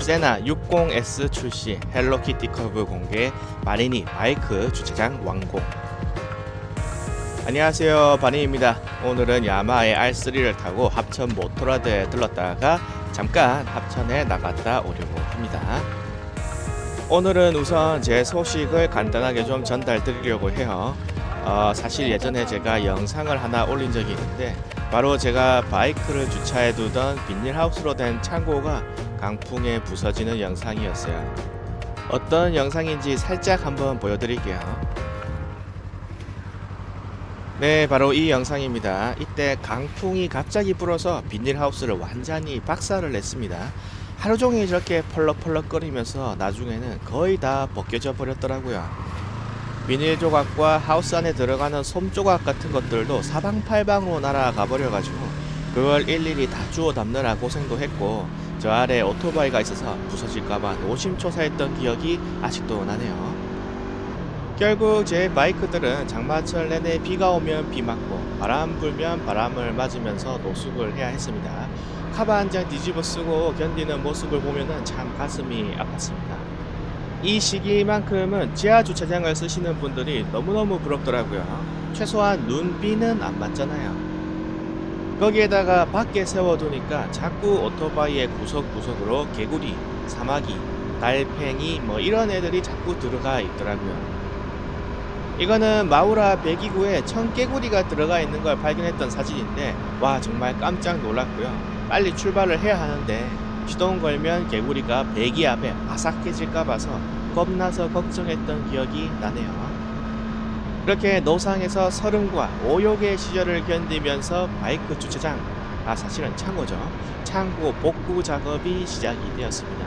세나 60S 출시 헬로키티 커브 공개 바니니 바이크 주차장 완공. 안녕하세요, 바니입니다. 오늘은 야마하의 R3를 타고 합천 모토라드에 들렀다가 잠깐 합천에 나갔다 오려고 합니다. 오늘은 우선 제 소식을 간단하게 좀 전달 드리려고 해요. 사실 예전에 제가 영상을 하나 올린 적이 있는데 바로 제가 바이크를 주차해 두던 비닐하우스로 된 창고가 강풍에 부서지는 영상이었어요. 어떤 영상인지 살짝 한번 보여드릴게요. 네, 바로 이 영상입니다. 이때 강풍이 갑자기 불어서 비닐하우스를 완전히 박살을 냈습니다. 하루 종일 저렇게 펄럭펄럭거리면서 나중에는 거의 다 벗겨져 버렸더라고요. 비닐 조각과 하우스 안에 들어가는 솜 조각 같은 것들도 사방팔방으로 날아가 버려가지고 그걸 일일이 다 주워 담느라 고생도 했고, 저 아래 오토바이가 있어서 부서질까봐 노심초사했던 기억이 아직도 나네요. 결국 제 바이크들은 장마철 내내 비가 오면 비 맞고 바람 불면 바람을 맞으면서 노숙을 해야 했습니다. 카바 한 장 뒤집어 쓰고 견디는 모습을 보면은 참 가슴이 아팠습니다. 이 시기만큼은 지하 주차장을 쓰시는 분들이 너무너무 부럽더라고요. 최소한 눈, 비는 안 맞잖아요. 거기에다가 밖에 세워두니까 자꾸 오토바이의 구석구석으로 개구리, 사마귀, 달팽이 이런 애들이 자꾸 들어가 있더라고요. 이거는 마우라 129에 청개구리가 들어가 있는 걸 발견했던 사진인데, 와, 정말 깜짝 놀랐고요. 빨리 출발을 해야 하는데 시동 걸면 개구리가 배기 앞에 바삭해질까 봐서 겁나서 걱정했던 기억이 나네요. 이렇게 노상에서 서름과 오욕의 시절을 견디면서 바이크 주차장, 사실은 창고죠. 창고 복구 작업이 시작이 되었습니다.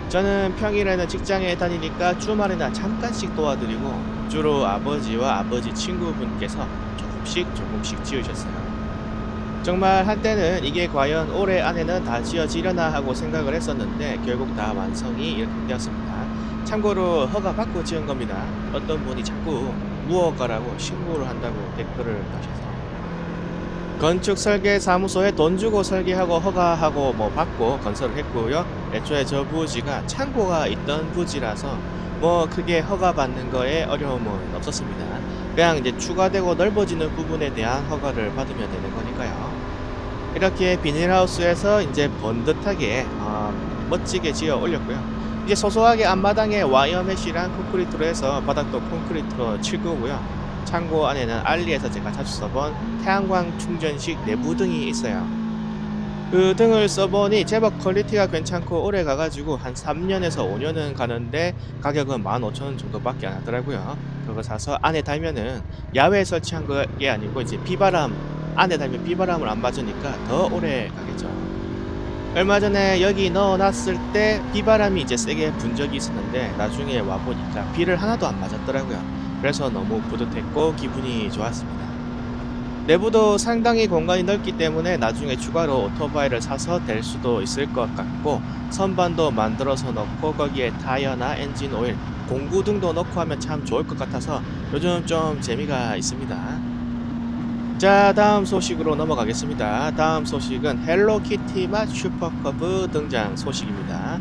저는 평일에는 직장에 다니니까 주말에나 잠깐씩 도와드리고 주로 아버지와 아버지 친구분께서 조금씩 지으셨어요. 정말 한때는 이게 과연 올해 안에는 다 지어지려나 하고 생각을 했었는데 결국 다 완성이 이렇게 되었습니다. 참고로 허가 받고 지은 겁니다. 어떤 분이 자꾸 무허가라고 신고를 한다고 댓글을 다셔서, 건축 설계 사무소에 돈 주고 설계하고 허가하고 받고 건설을 했고요. 애초에 저 부지가 창고가 있던 부지라서 크게 허가 받는 거에 어려움은 없었습니다. 그냥 이제 추가되고 넓어지는 부분에 대한 허가를 받으면 되는 거니까요. 이렇게 비닐하우스에서 이제 번듯하게 멋지게 지어 올렸고요. 이제 소소하게 앞마당에 와이어 메쉬랑 콘크리트로 해서 바닥도 콘크리트로 칠 거고요. 창고 안에는 알리에서 제가 자주 써본 태양광 충전식 내부 등이 있어요. 그 등을 써보니 제법 퀄리티가 괜찮고 오래 가가지고 한 3년에서 5년은 가는데 가격은 15,000원 정도밖에 안 하더라고요. 그거 사서 안에 달면은 야외에 설치한 게 아니고 이제 안에 달면 비바람을 안 맞으니까 더 오래 가겠죠. 얼마 전에 여기 넣어놨을 때 비바람이 이제 세게 분 적이 있었는데 나중에 와보니까 비를 하나도 안 맞았더라고요. 그래서 너무 뿌듯했고 기분이 좋았습니다. 내부도 상당히 공간이 넓기 때문에 나중에 추가로 오토바이를 사서 댈 수도 있을 것 같고, 선반도 만들어서 넣고 거기에 타이어나 엔진 오일, 공구 등도 넣고 하면 참 좋을 것 같아서 요즘 좀 재미가 있습니다. 자, 다음 소식으로 넘어가겠습니다. 다음 소식은 헬로키티 맛 슈퍼커브 등장 소식입니다.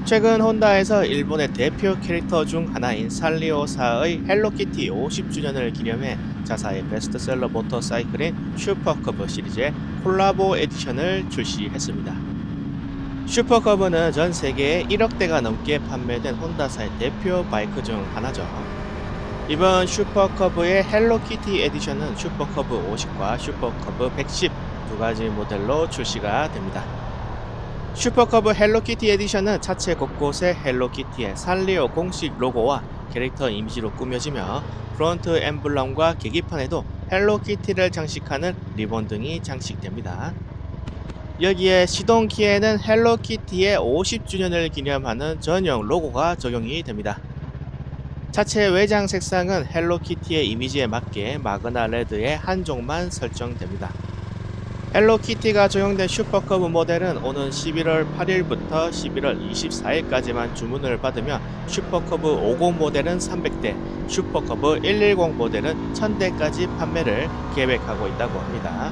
최근 혼다에서 일본의 대표 캐릭터 중 하나인 살리오사의 헬로키티 50주년을 기념해 자사의 베스트셀러 모터사이클인 슈퍼커브 시리즈의 콜라보 에디션을 출시했습니다. 슈퍼커브는 전 세계에 1억 대가 넘게 판매된 혼다사의 대표 바이크 중 하나죠. 이번 슈퍼커브의 헬로키티 에디션은 슈퍼커브 50과 슈퍼커브 110 두 가지 모델로 출시가 됩니다. 슈퍼커브 헬로키티 에디션은 차체 곳곳에 헬로키티의 살리오 공식 로고와 캐릭터 이미지로 꾸며지며 프론트 엠블럼과 계기판에도 헬로키티를 장식하는 리본 등이 장식됩니다. 여기에 시동키에는 헬로키티의 50주년을 기념하는 전용 로고가 적용이 됩니다. 차체 외장 색상은 헬로키티의 이미지에 맞게 마그나 레드의 한 종만 설정됩니다. 헬로키티가 적용된 슈퍼커브 모델은 오는 11월 8일부터 11월 24일까지만 주문을 받으며 슈퍼커브 50 모델은 300대, 슈퍼커브 110 모델은 1000대까지 판매를 계획하고 있다고 합니다.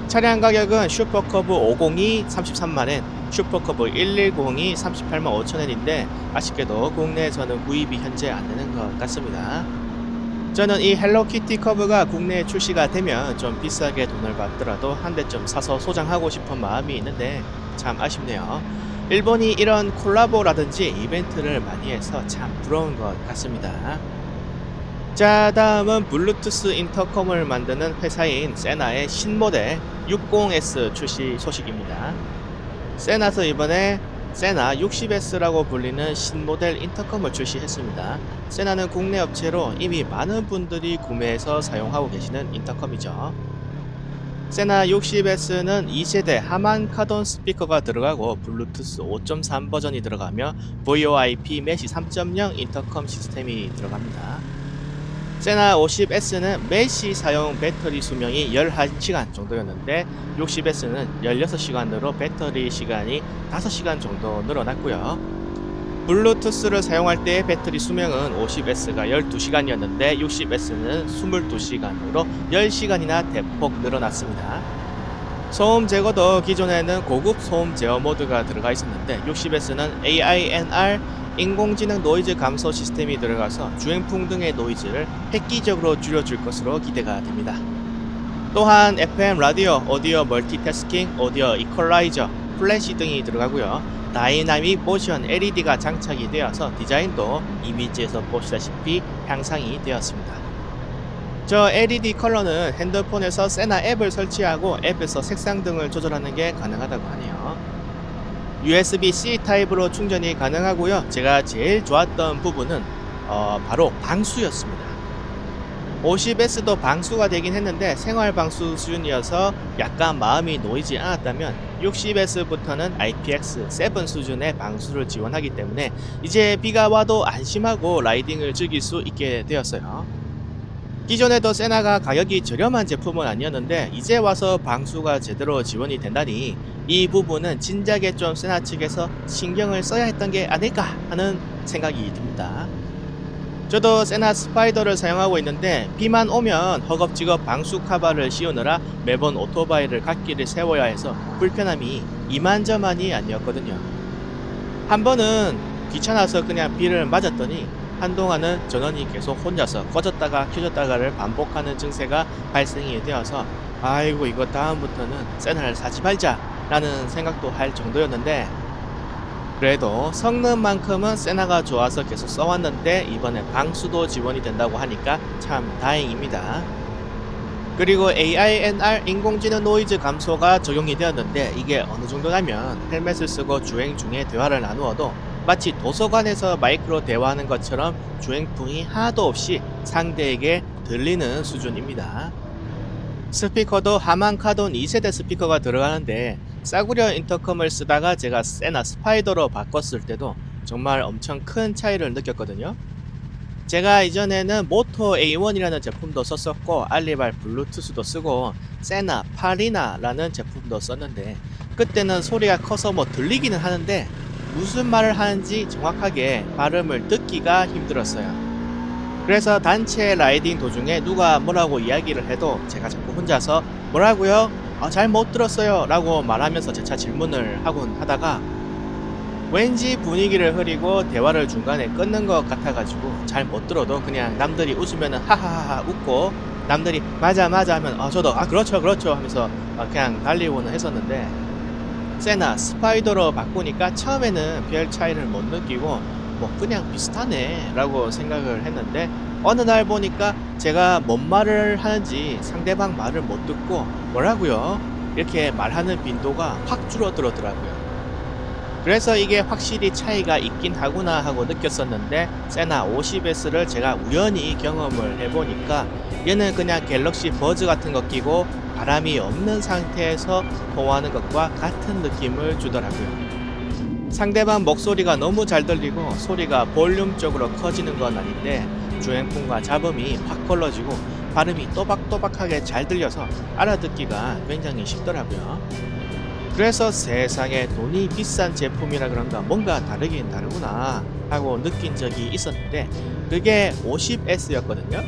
차량 가격은 슈퍼커브 50이 33만엔, 슈퍼커브 110이 38만 5천엔인데 아쉽게도 국내에서는 구입이 현재 안 되는 것 같습니다. 저는 이 헬로키티 커브가 국내에 출시가 되면 좀 비싸게 돈을 받더라도 한 대쯤 사서 소장하고 싶은 마음이 있는데 참 아쉽네요. 일본이 이런 콜라보라든지 이벤트를 많이 해서 참 부러운 것 같습니다. 자, 다음은 블루투스 인터컴을 만드는 회사인 세나의 신모델 60S 출시 소식입니다. 세나서 이번에 세나 60S라고 불리는 신모델 인터컴을 출시했습니다. 세나는 국내 업체로 이미 많은 분들이 구매해서 사용하고 계시는 인터컴이죠. 세나 60S는 2세대 하만 카돈 스피커가 들어가고 블루투스 5.3 버전이 들어가며 VoIP 메시 3.0 인터컴 시스템이 들어갑니다. 세나 50S는 메시 사용 배터리 수명이 11시간 정도였는데 60S는 16시간으로 배터리 시간이 5시간 정도 늘어났고요. 블루투스를 사용할 때의 배터리 수명은 50S가 12시간이었는데 60S는 22시간으로 10시간이나 대폭 늘어났습니다. 소음 제거도 기존에는 고급 소음 제어 모드가 들어가 있었는데 60S는 AINR 인공지능 노이즈 감소 시스템이 들어가서 주행풍 등의 노이즈를 획기적으로 줄여줄 것으로 기대가 됩니다. 또한 FM 라디오, 오디오 멀티태스킹, 오디오 이퀄라이저, 플래시 등이 들어가고요. 다이나믹 모션 LED가 장착이 되어서 디자인도 이미지에서 보시다시피 향상이 되었습니다. 저 LED 컬러는 핸드폰에서 세나 앱을 설치하고 앱에서 색상 등을 조절하는 게 가능하다고 하네요. USB-C 타입으로 충전이 가능하고요. 제가 제일 좋았던 부분은 바로 방수였습니다. 50S도 방수가 되긴 했는데 생활 방수 수준이어서 약간 마음이 놓이지 않았다면 60S부터는 IPX7 수준의 방수를 지원하기 때문에 이제 비가 와도 안심하고 라이딩을 즐길 수 있게 되었어요. 기존에도 세나가 가격이 저렴한 제품은 아니었는데 이제 와서 방수가 제대로 지원이 된다니 이 부분은 진작에 좀 세나 측에서 신경을 써야 했던 게 아닐까 하는 생각이 듭니다. 저도 세나 스파이더를 사용하고 있는데 비만 오면 허겁지겁 방수 카바를 씌우느라 매번 오토바이를 갓길을 세워야 해서 불편함이 이만저만이 아니었거든요. 한 번은 귀찮아서 그냥 비를 맞았더니 한동안은 전원이 계속 혼자서 꺼졌다가 켜졌다가를 반복하는 증세가 발생이 되어서 아이고 이거 다음부터는 세나를 사지 말자 라는 생각도 할 정도였는데 그래도 성능만큼은 세나가 좋아서 계속 써왔는데 이번에 방수도 지원이 된다고 하니까 참 다행입니다. 그리고 AINR 인공지능 노이즈 감소가 적용이 되었는데 이게 어느 정도냐면 헬멧을 쓰고 주행 중에 대화를 나누어도 마치 도서관에서 마이크로 대화하는 것처럼 주행풍이 하나도 없이 상대에게 들리는 수준입니다. 스피커도 하만 카돈 2세대 스피커가 들어가는데 싸구려 인터컴을 쓰다가 제가 세나 스파이더로 바꿨을 때도 정말 엄청 큰 차이를 느꼈거든요. 제가 이전에는 모토 A1이라는 제품도 썼었고 알리발 블루투스도 쓰고 세나 파리나라는 제품도 썼는데 그때는 소리가 커서 뭐 들리기는 하는데 무슨 말을 하는지 정확하게 발음을 듣기가 힘들었어요. 그래서 단체 라이딩 도중에 누가 뭐라고 이야기를 해도 제가 자꾸 혼자서 뭐라고요? 잘 못 들었어요 라고 말하면서 재차 질문을 하곤 하다가 왠지 분위기를 흐리고 대화를 중간에 끊는 것 같아가지고 잘 못 들어도 그냥 남들이 웃으면 하하하 웃고 남들이 맞아 하면 저도 그렇죠 하면서 그냥 달리고는 했었는데 세나 스파이더로 바꾸니까 처음에는 별 차이를 못 느끼고 뭐 그냥 비슷하네 라고 생각을 했는데 어느 날 보니까 제가 뭔 말을 하는지 상대방 말을 못 듣고 뭐라고요? 이렇게 말하는 빈도가 확 줄어들었더라고요. 그래서 이게 확실히 차이가 있긴 하구나 하고 느꼈었는데 세나 50S를 제가 우연히 경험을 해보니까 얘는 그냥 갤럭시 버즈 같은 거 끼고 바람이 없는 상태에서 통화하는 것과 같은 느낌을 주더라고요. 상대방 목소리가 너무 잘 들리고 소리가 볼륨적으로 커지는 건 아닌데 주행풍과 잡음이 확 걸러지고 발음이 또박또박하게 잘 들려서 알아듣기가 굉장히 쉽더라고요. 그래서 세상에 돈이 비싼 제품이라 그런가 뭔가 다르긴 다르구나 하고 느낀 적이 있었는데 그게 50S였거든요.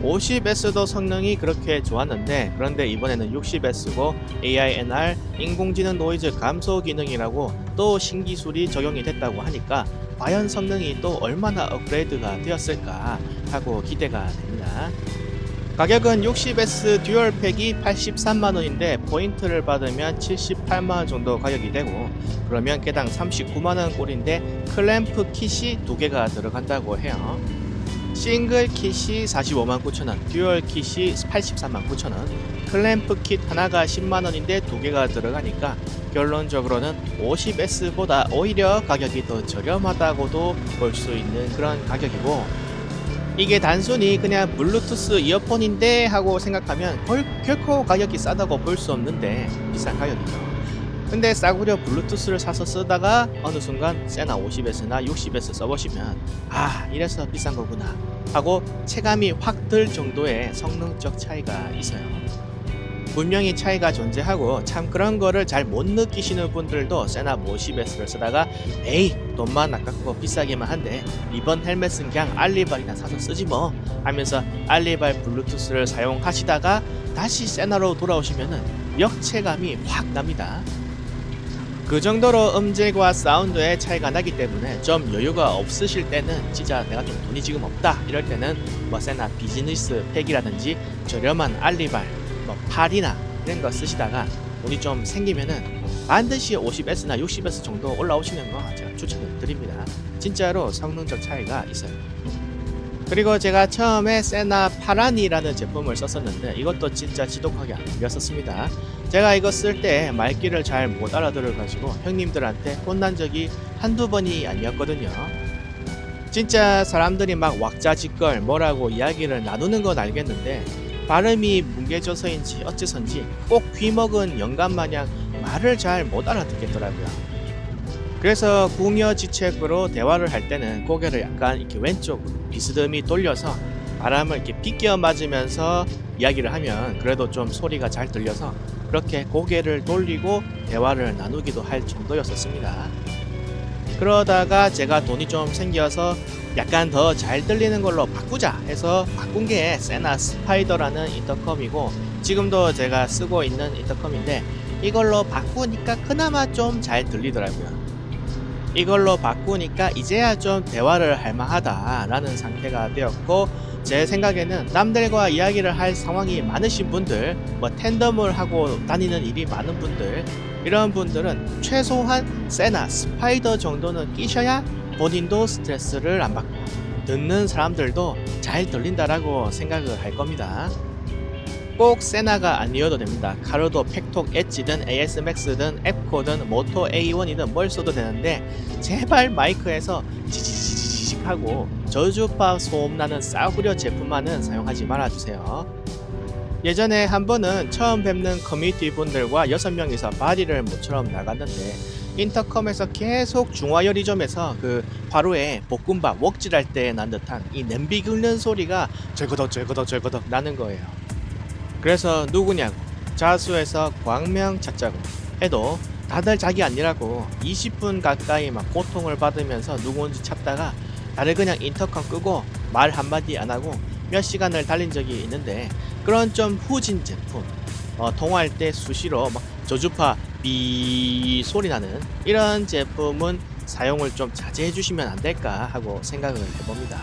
50S도 성능이 그렇게 좋았는데, 그런데 이번에는 60S고 AINR 인공지능 노이즈 감소 기능이라고 또 신기술이 적용이 됐다고 하니까 과연 성능이 또 얼마나 업그레이드가 되었을까 하고 기대가 됩니다. 가격은 60S 듀얼팩이 83만원인데 포인트를 받으면 78만원 정도 가격이 되고, 그러면 개당 39만원 꼴인데 클램프 킷이 2개가 들어간다고 해요. 싱글 킷이 45만 9천원, 듀얼 킷이 83만 9천원, 클램프 킷 하나가 10만원인데 2개가 들어가니까 결론적으로는 50S보다 오히려 가격이 더 저렴하다고도 볼 수 있는 그런 가격이고, 이게 단순히 그냥 블루투스 이어폰인데 하고 생각하면 결코 가격이 싸다고 볼 수 없는데 비싼 가격이죠. 근데 싸구려 블루투스를 사서 쓰다가 어느 순간 세나 50S나 60S 써보시면 이래서 비싼 거구나 하고 체감이 확 들 정도의 성능적 차이가 있어요. 분명히 차이가 존재하고 참 그런 거를 잘 못 느끼시는 분들도 세나 50S를 쓰다가 에이 돈만 아깝고 비싸기만 한데 이번 헬멧은 그냥 알리발이나 사서 쓰지 뭐 하면서 알리발 블루투스를 사용하시다가 다시 세나로 돌아오시면은 역체감이 확 납니다. 그 정도로 음질과 사운드의 차이가 나기 때문에 좀 여유가 없으실 때는 진짜 내가 좀 돈이 지금 없다 이럴 때는 뭐 세나 비즈니스 팩이라든지 저렴한 알리발 뭐 팔이나 이런 거 쓰시다가 돈이 좀 생기면은 반드시 50S나 60S 정도 올라오시는 거 제가 추천을 드립니다. 진짜로 성능적 차이가 있어요. 그리고 제가 처음에 세나 파라니라는 제품을 썼었는데 이것도 진짜 지독하게 안 걸렸었습니다. 제가 이거 쓸 때 말귀를 잘 못 알아들어 가지고 형님들한테 혼난 적이 한두 번이 아니었거든요. 진짜 사람들이 막 왁자지껄 뭐라고 이야기를 나누는 건 알겠는데 발음이 뭉개져서인지 어째선지 꼭 귀먹은 영감 마냥 말을 잘 못 알아듣겠더라고요. 그래서 궁여지책으로 대화를 할 때는 고개를 약간 이렇게 왼쪽으로 비스듬히 돌려서 바람을 이렇게 비껴 맞으면서 이야기를 하면 그래도 좀 소리가 잘 들려서 그렇게 고개를 돌리고 대화를 나누기도 할 정도였었습니다. 그러다가 제가 돈이 좀 생겨서 약간 더 잘 들리는 걸로 바꾸자 해서 바꾼 게 세나 스파이더라는 인터컴이고 지금도 제가 쓰고 있는 인터컴인데 이걸로 바꾸니까 그나마 좀 잘 들리더라고요. 이걸로 바꾸니까 이제야 좀 대화를 할 만하다 라는 상태가 되었고, 제 생각에는 남들과 이야기를 할 상황이 많으신 분들, 뭐 텐덤을 하고 다니는 일이 많은 분들, 이런 분들은 최소한 세나 스파이더 정도는 끼셔야 본인도 스트레스를 안 받고 듣는 사람들도 잘 들린다라고 생각을 할 겁니다. 꼭 세나가 아니어도 됩니다. 카르도, 팩톡, 엣지든 ASMAX든 앱코든 모토 A1이든 뭘 써도 되는데 제발 마이크에서 지지지지직 하고 저주파 소음 나는 싸구려 제품만은 사용하지 말아주세요. 예전에 한 번은 처음 뵙는 커뮤니티 분들과 6명이서 바리를 모처럼 나갔는데 인터컴에서 계속 중화요리점에서 그 화로에 볶음밥 웍질할 때 난 듯한 이 냄비 긁는 소리가 절거덕 나는 거예요. 그래서 누구냐고 자수해서 광명 찾자고 해도 다들 자기 아니라고 20분 가까이 막 고통을 받으면서 누구인지 찾다가 다들 그냥 인터컴 끄고 말 한마디 안 하고 몇 시간을 달린 적이 있는데, 그런 좀 후진 제품 통화할 때 수시로 막 저주파 삐 소리 나는 이런 제품은 사용을 좀 자제해 주시면 안 될까 하고 생각을 해봅니다.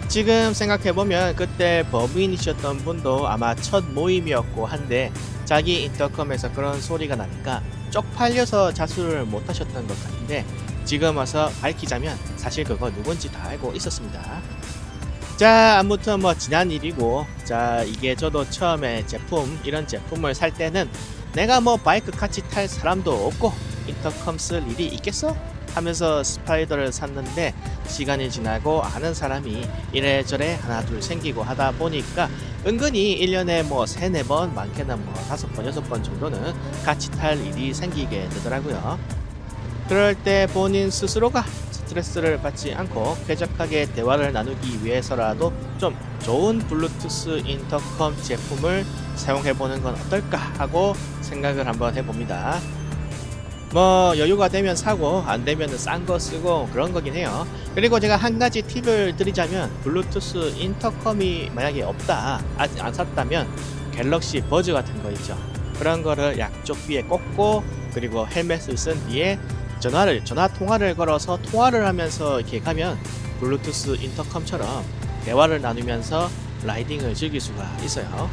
지금 생각해보면 그때 법인이셨던 분도 아마 첫 모임이었고 한데 자기 인터컴에서 그런 소리가 나니까 쪽팔려서 자수를 못 하셨던 것 같은데, 지금 와서 밝히자면 사실 그거 누군지 다 알고 있었습니다. 자, 아무튼 뭐 지난 일이고, 자 이게 저도 처음에 이런 제품을 살 때는 내가 뭐 바이크 같이 탈 사람도 없고 인터컴 쓸 일이 있겠어? 하면서 스파이더를 샀는데 시간이 지나고 아는 사람이 이래저래 하나 둘 생기고 하다 보니까 은근히 1년에 뭐 3-4번 많게는 뭐 5번 6번 정도는 같이 탈 일이 생기게 되더라고요. 그럴 때 본인 스스로가 스트레스를 받지 않고 쾌적하게 대화를 나누기 위해서라도 좀 좋은 블루투스 인터컴 제품을 사용해보는 건 어떨까 하고 생각을 한번 해봅니다. 뭐 여유가 되면 사고 안 되면 싼 거 쓰고 그런 거긴 해요. 그리고 제가 한 가지 팁을 드리자면 블루투스 인터컴이 만약에 없다, 아직 안 샀다면 갤럭시 버즈 같은 거 있죠. 그런 거를 양쪽 귀에 꽂고 그리고 헬멧을 쓴 뒤에 전화 통화를 걸어서 통화를 하면서 이렇게 가면 블루투스 인터컴처럼 대화를 나누면서 라이딩을 즐길 수가 있어요.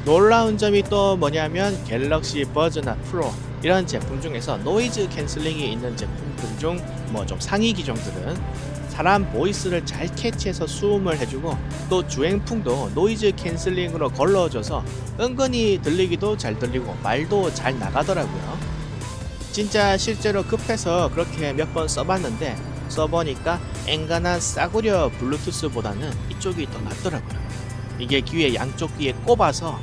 놀라운 점이 또 뭐냐면 갤럭시 버즈나 프로 이런 제품 중에서 노이즈 캔슬링이 있는 제품들 중 뭐 좀 상위 기종들은 사람 보이스를 잘 캐치해서 수음을 해주고 또 주행풍도 노이즈 캔슬링으로 걸러줘서 은근히 들리기도 잘 들리고 말도 잘 나가더라고요. 진짜 실제로 급해서 그렇게 몇 번 써봤는데 써보니까 엔간한 싸구려 블루투스보다는 이쪽이 더 낫더라고요. 이게 귀에 양쪽 귀에 꼽아서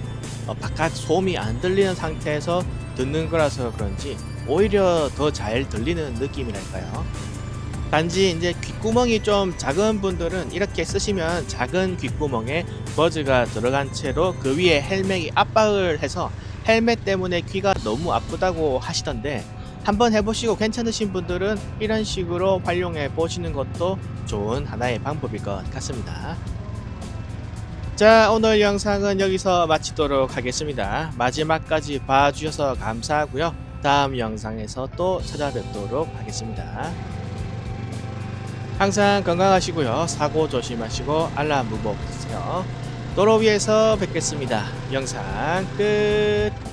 바깥 소음이 안 들리는 상태에서 듣는 거라서 그런지 오히려 더 잘 들리는 느낌이랄까요. 단지 이제 귓구멍이 좀 작은 분들은 이렇게 쓰시면 작은 귓구멍에 버즈가 들어간 채로 그 위에 헬멧이 압박을 해서 헬멧 때문에 귀가 너무 아프다고 하시던데 한번 해보시고 괜찮으신 분들은 이런 식으로 활용해 보시는 것도 좋은 하나의 방법일 것 같습니다. 자, 오늘 영상은 여기서 마치도록 하겠습니다. 마지막까지 봐주셔서 감사하고요. 다음 영상에서 또 찾아뵙도록 하겠습니다. 항상 건강하시고요. 사고 조심하시고 알람 무복 드세요. 도로 위에서 뵙겠습니다. 영상 끝.